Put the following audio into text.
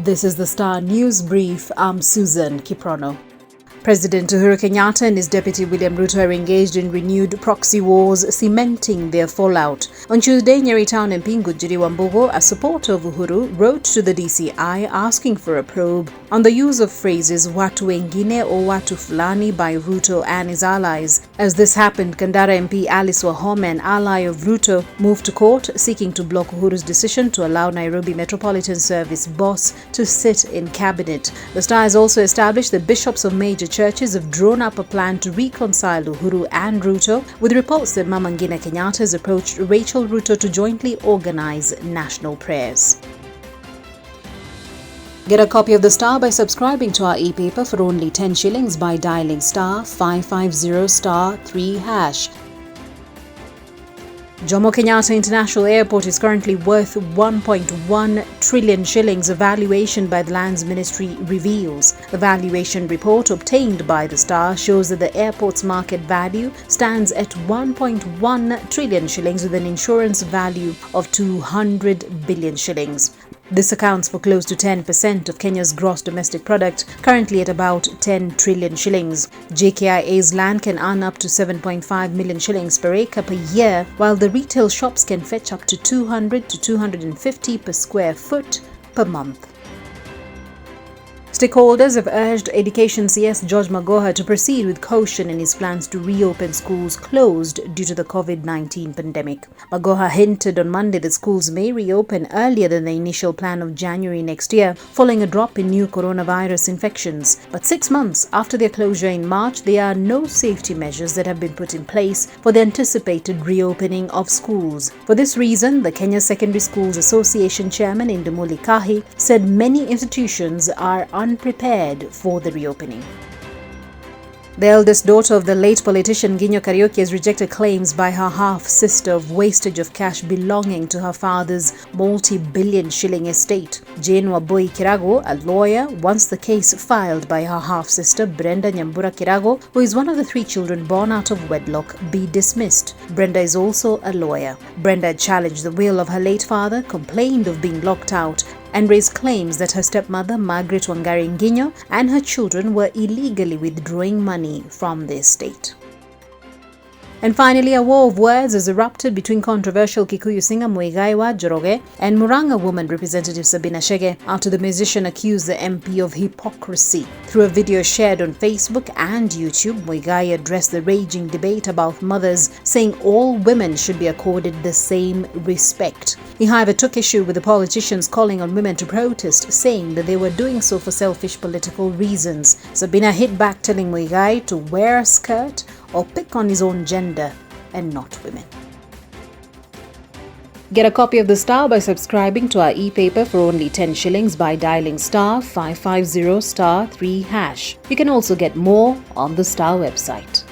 This is the Star News Brief. I'm Susan Kiprono. President Uhuru Kenyatta and his deputy William Ruto are engaged in renewed proxy wars, cementing their fallout. On Tuesday, Nyeri Town MP Gujiri Wambugo, a supporter of Uhuru, wrote to the DCI asking for a probe on the use of phrases watu wengine or watu fulani by Ruto and his allies. As this happened, Kandara MP Alice Wahome, an ally of Ruto, moved to court seeking to block Uhuru's decision to allow Nairobi Metropolitan Service boss to sit in cabinet. The Star has also established the bishops of major churches have drawn up a plan to reconcile Uhuru and Ruto, with reports that Mama Ngina Kenyatta has approached Rachel Ruto to jointly organize national prayers. Get a copy of The Star by subscribing to our e-paper for only 10 shillings by dialing star 550 star 3#. Jomo Kenyatta International Airport is currently worth 1.1 trillion shillings, a valuation by the Lands Ministry reveals. The valuation report obtained by the Star shows that the airport's market value stands at 1.1 trillion shillings with an insurance value of 200 billion shillings. This accounts for close to 10% of Kenya's gross domestic product, currently at about 10 trillion shillings. JKIA's land can earn up to 7.5 million shillings per acre per year, while the retail shops can fetch up to 200 to 250 per square foot per month. Stakeholders have urged Education CS George Magoha to proceed with caution in his plans to reopen schools closed due to the COVID-19 pandemic. Magoha hinted on Monday that schools may reopen earlier than the initial plan of January next year, following a drop in new coronavirus infections. But 6 months after their closure in March, there are no safety measures that have been put in place for the anticipated reopening of schools. For this reason, the Kenya Secondary Schools Association chairman Indumuli Kahi said many institutions are unprepared for the reopening. The eldest daughter of the late politician Ginyo Kariuki has rejected claims by her half-sister of wastage of cash belonging to her father's multi-billion shilling estate. Jane Waboi Kirago, a lawyer, wants the case filed by her half-sister Brenda Nyambura Kirago, who is one of the 3 children born out of wedlock, be dismissed. Brenda is also a lawyer. Brenda challenged the will of her late father, complained of being locked out, and raised claims that her stepmother Margaret Wangari Nginyo and her children were illegally withdrawing money from the estate. And finally, a war of words has erupted between controversial Kikuyu singer Muigai wa Njoroge and Murang'a woman representative Sabina Chege after the musician accused the MP of hypocrisy. Through a video shared on Facebook and YouTube, Muigai addressed the raging debate about mothers, saying all women should be accorded the same respect. He, however, took issue with the politicians calling on women to protest, saying that they were doing so for selfish political reasons. Sabina hit back, telling Muigai to wear a skirt or pick on his own gender and not women. Get a copy of The Star by subscribing to our e-paper for only 10 shillings by dialing star 550 star 3#. You can also get more on the Star website.